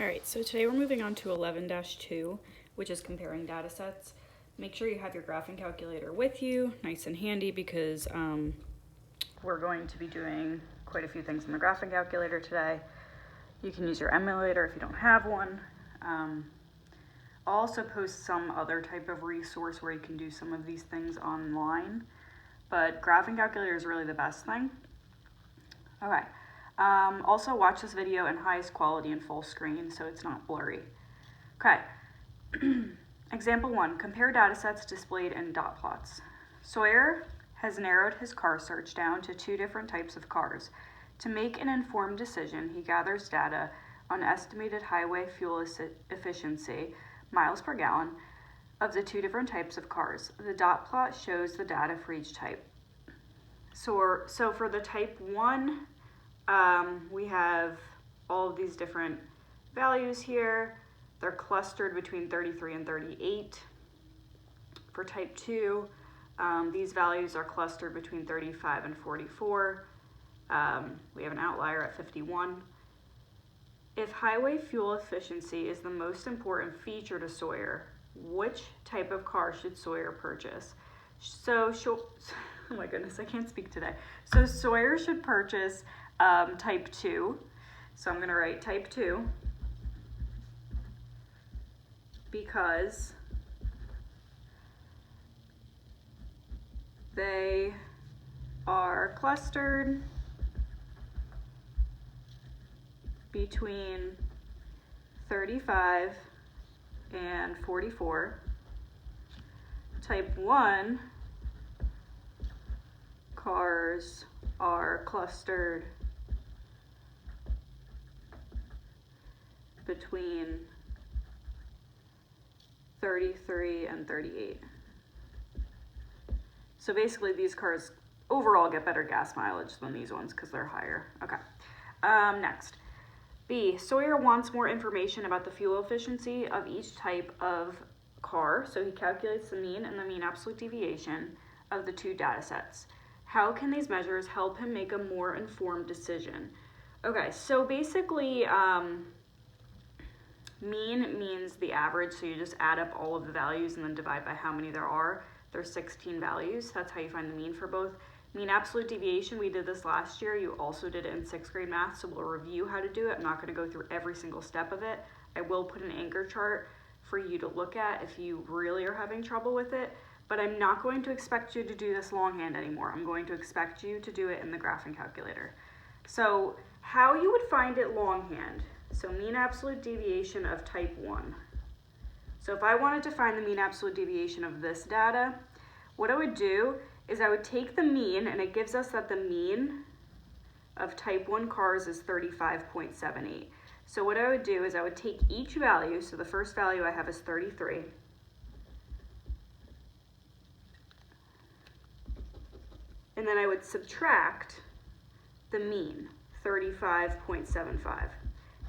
All right, so today we're moving on to 11-2, which is comparing data sets. Make sure you have your graphing calculator with you, nice and handy, because we're going to be doing quite a few things in the graphing calculator today. You can use your emulator if you don't have one. I'll also post some other type of resource where you can do some of these things online, but graphing calculator is really the best thing. Okay. Also watch this video in highest quality and full screen so it's not blurry. Okay. Example 1, compare data sets displayed in dot plots. Sawyer has narrowed his car search down to 2 different types of cars. To make an informed decision, he gathers data on estimated highway fuel efficiency, miles per gallon, of the 2 different types of cars. The dot plot shows the data for each type. So for the type 1, we have all of these different values here. They're clustered between 33 and 38. For type 2, these values are clustered between 35 and 44. We have an outlier at 51. If highway fuel efficiency is the most important feature to Sawyer, which type of car should Sawyer purchase? Oh my goodness, I can't speak today. So Sawyer should purchase type 2. So I'm going to write type 2 because they are clustered between 35 and 44. Type 1 cars are clustered between 33 and 38. So basically these cars overall get better gas mileage than these ones because they're higher. Okay. Next. B, Sawyer wants more information about the fuel efficiency of each type of car, so he calculates the mean and the mean absolute deviation of the 2 data sets. How can these measures help him make a more informed decision? Okay, so basically, mean means the average, so you just add up all of the values and then divide by how many there are. There's 16 values. That's how you find the mean for both. Mean absolute deviation, we did this last year. You also did it in 6th grade math, so we'll review how to do it. I'm not going to go through every single step of it. I will put an anchor chart for you to look at if you really are having trouble with it, but I'm not going to expect you to do this longhand anymore. I'm going to expect you to do it in the graphing calculator. So how you would find it longhand, so mean absolute deviation of type 1. So if I wanted to find the mean absolute deviation of this data, what I would do is I would take the mean, and it gives us that the mean of type 1 cars is 35.78. So what I would do is I would take each value, so the first value I have is 33, and then I would subtract the mean, 35.75,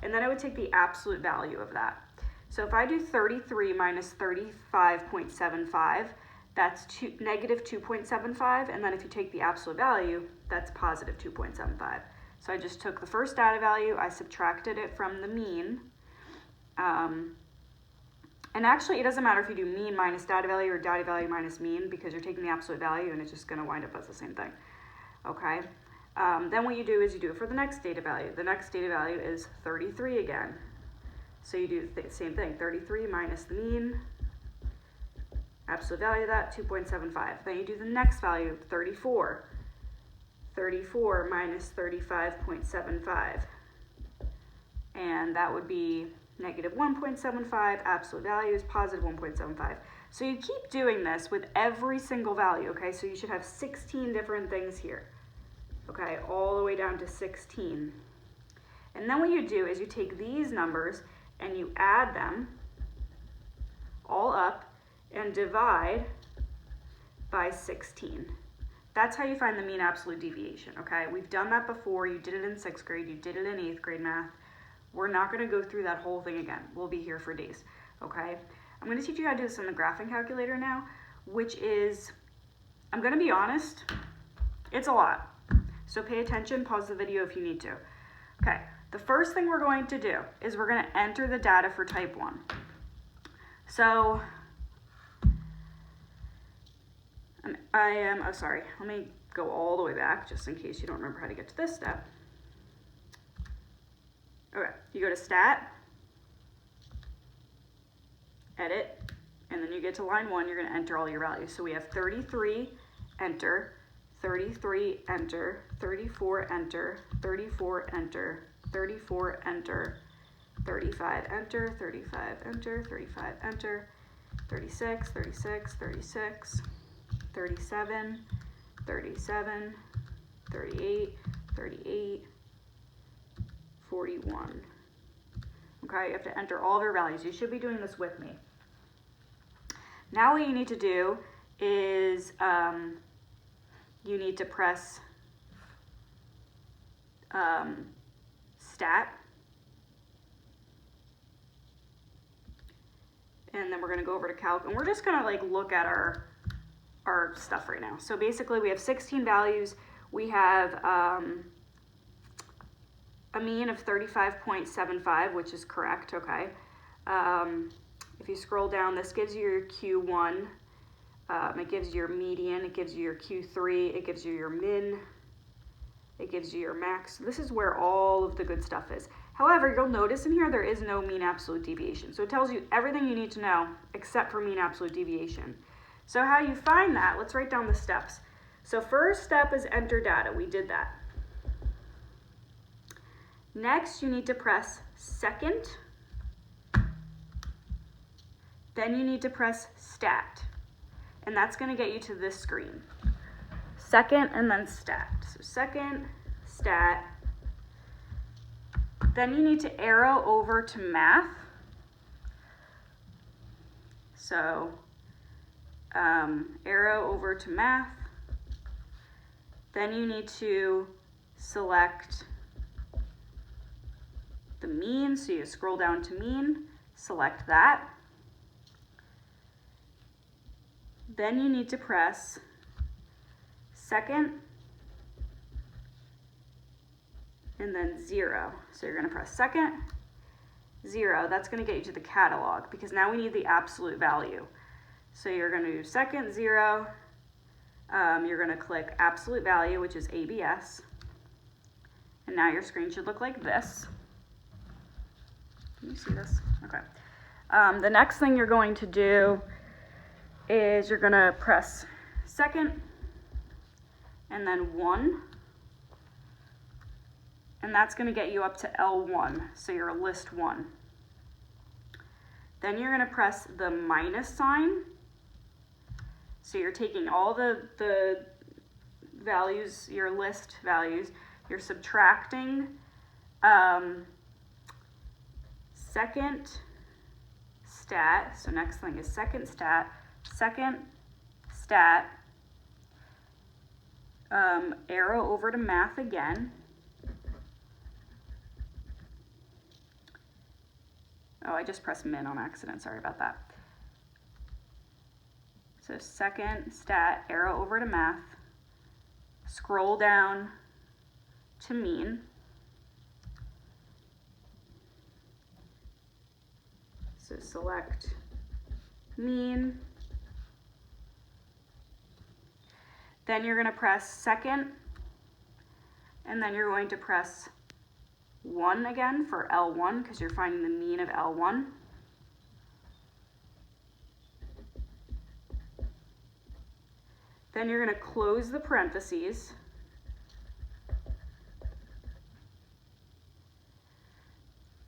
and then I would take the absolute value of that. So if I do 33 minus 35.75, that's negative 2.75, and then if you take the absolute value, that's positive 2.75. So I just took the first data value, I subtracted it from the mean, and actually it doesn't matter if you do mean minus data value or data value minus mean, because you're taking the absolute value and it's just going to wind up as the same thing. Okay. Then what you do is you do it for the next data value. The next data value is 33 again. So you do the same thing, 33 minus the mean, absolute value of that, 2.75. Then you do the next value, 34. 34 minus 35.75. And that would be negative 1.75, absolute value is positive 1.75. So you keep doing this with every single value, okay? So you should have 16 different things here, okay? All the way down to 16. And then what you do is you take these numbers and you add them all up and divide by 16. That's how you find the mean absolute deviation, okay? We've done that before. You did it in 6th grade. You did it in 8th grade math. We're not going to go through that whole thing again. We'll be here for days, okay? I'm going to teach you how to do this in the graphing calculator now, which is, I'm going to be honest, it's a lot. So pay attention, pause the video if you need to. Okay, the first thing we're going to do is we're going to enter the data for type 1. So let me go all the way back just in case you don't remember how to get to this step. Okay, you go to Stat, Edit, and then you get to line 1, you're going to enter all your values. So we have 33, enter, 33, enter, 34, enter, 34, enter, 34, enter, 35, enter, 35, enter, 35, enter, 36, 36, 36, 37, 37, 38, 38, 41. Okay, you have to enter all of your values. You should be doing this with me. Now what you need to do is you need to press Stat, and then we're going to go over to Calc, and we're just going to like look at our stuff right now. So basically we have 16 values. We have a mean of 35.75, which is correct, okay. If you scroll down, this gives you your Q1, it gives you your median, it gives you your Q3, it gives you your min, it gives you your max. This is where all of the good stuff is. However, you'll notice in here there is no mean absolute deviation. So it tells you everything you need to know except for mean absolute deviation. So how you find that, let's write down the steps. So first step is enter data, we did that. Next, you need to press second. Then you need to press Stat. And that's going to get you to this screen. Second and then Stat. So second, Stat. Then you need to arrow over to Math. So arrow over to Math. Then you need to select the mean, so you scroll down to mean, select that. Then you need to press second and then 0. So you're going to press second, 0. That's going to get you to the catalog because now we need the absolute value. So you're going to do second, 0. You're going to click absolute value, which is ABS. And now your screen should look like this. Can you see this? Okay. The next thing you're going to do is you're going to press second and then 1. And that's going to get you up to L1, so you're list 1. Then you're going to press the minus sign. So you're taking all the values, your list values, you're subtracting second stat, so next thing is second stat, arrow over to math again. Oh, I just pressed min on accident, sorry about that. So second stat, arrow over to math, scroll down to mean. So select mean. Then you're going to press second, and then you're going to press 1 again for L1 because you're finding the mean of L1. Then you're going to close the parentheses.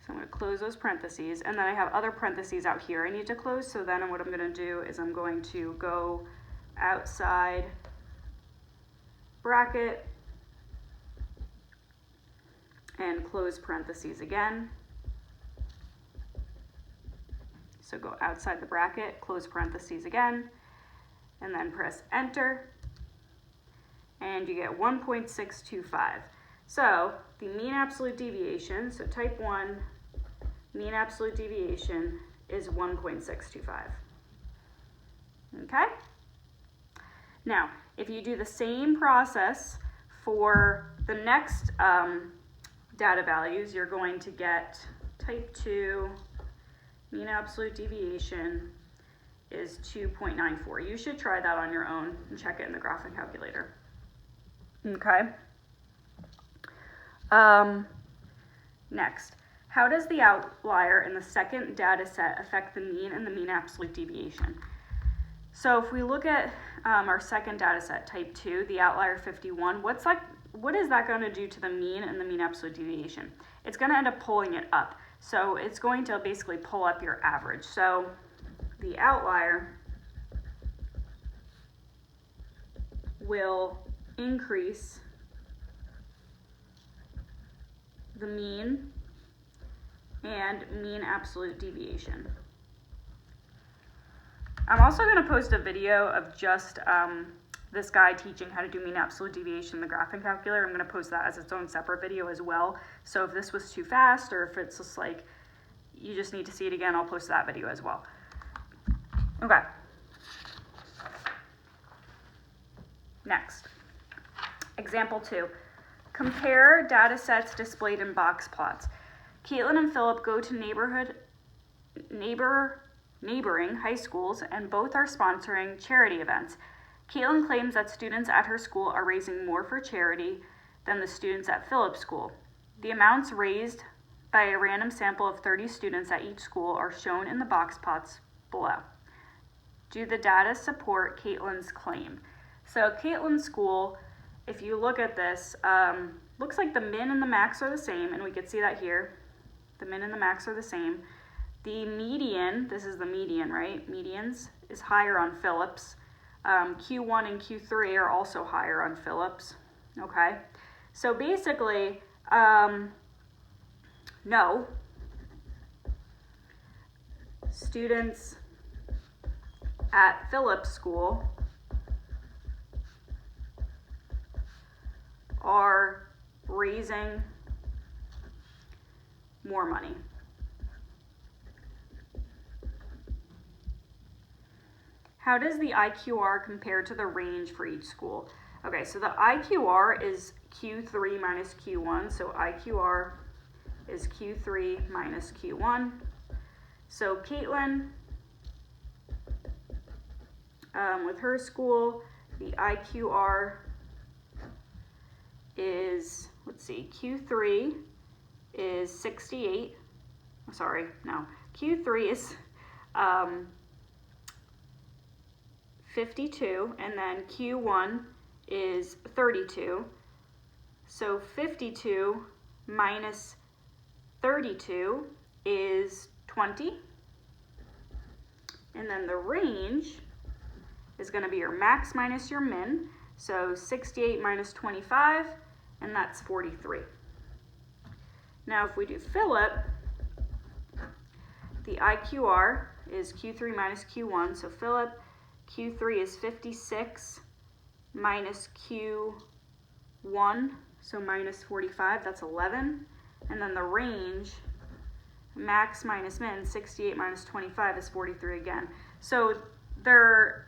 So I'm going to close those parentheses, and then I have other parentheses out here I need to close. So then what I'm going to do is I'm going to go outside bracket and close parentheses again. So go outside the bracket, close parentheses again, and then press enter, and you get 1.625. So the mean absolute deviation, so type 1, mean absolute deviation is 1.625. Okay? Now, if you do the same process for the next data values, you're going to get type 2, mean absolute deviation is 2.94. You should try that on your own and check it in the graphing calculator. Okay. Next, how does the outlier in the second data set affect the mean and the mean absolute deviation? So if we look at our second data set, type 2, the outlier 51, what is that going to do to the mean and the mean absolute deviation? It's going to end up pulling it up. So it's going to basically pull up your average. So the outlier will increase the mean and mean absolute deviation. I'm also going to post a video of just this guy teaching how to do mean absolute deviation in the graphing calculator. I'm going to post that as its own separate video as well. So if this was too fast, or if it's just like you just need to see it again, I'll post that video as well. Okay. Next, example 2. Compare data sets displayed in box plots. Caitlin and Philip go to neighboring high schools, and both are sponsoring charity events. Caitlin claims that students at her school are raising more for charity than the students at Philip's school. The amounts raised by a random sample of 30 students at each school are shown in the box plots below. Do the data support Caitlin's claim? So Caitlin's school, if you look at this, looks like the min and the max are the same, and we can see that here. The min and the max are the same. The median, this is the median, right? Medians is higher on Philip's. Q1 and Q3 are also higher on Philip's. Okay, so basically, no. Students at Philip's school are raising more money. How does the IQR compare to the range for each school? Okay, so the IQR is Q3 minus Q1, so IQR is Q3 minus Q1. So Caitlin, with her school, the IQR is, let's see, Q3 is 68. Sorry, no. Q3 is 52, and then Q1 is 32. So 52 minus 32 is 20. And then the range is going to be your max minus your min. So 68 minus 25, and that's 43. Now if we do Philip, the IQR is Q3 minus Q1. So Philip, Q3 is 56 minus Q1, so minus 45, that's 11. And then the range, max minus min, 68 minus 25 is 43 again. So their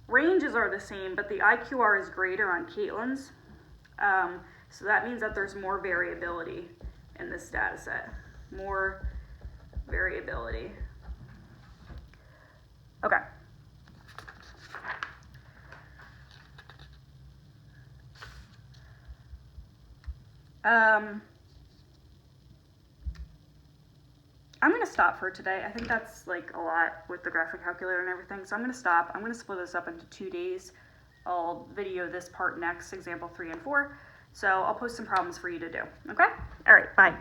ranges are the same, but the IQR is greater on Caitlin's. So that means that there's more variability in this data set. More variability. Okay. I'm going to stop for today. I think that's like a lot with the graphic calculator and everything. So I'm going to stop. I'm going to split this up into 2 days. I'll video this part next, example 3 and 4. So I'll post some problems for you to do. Okay? All right, bye.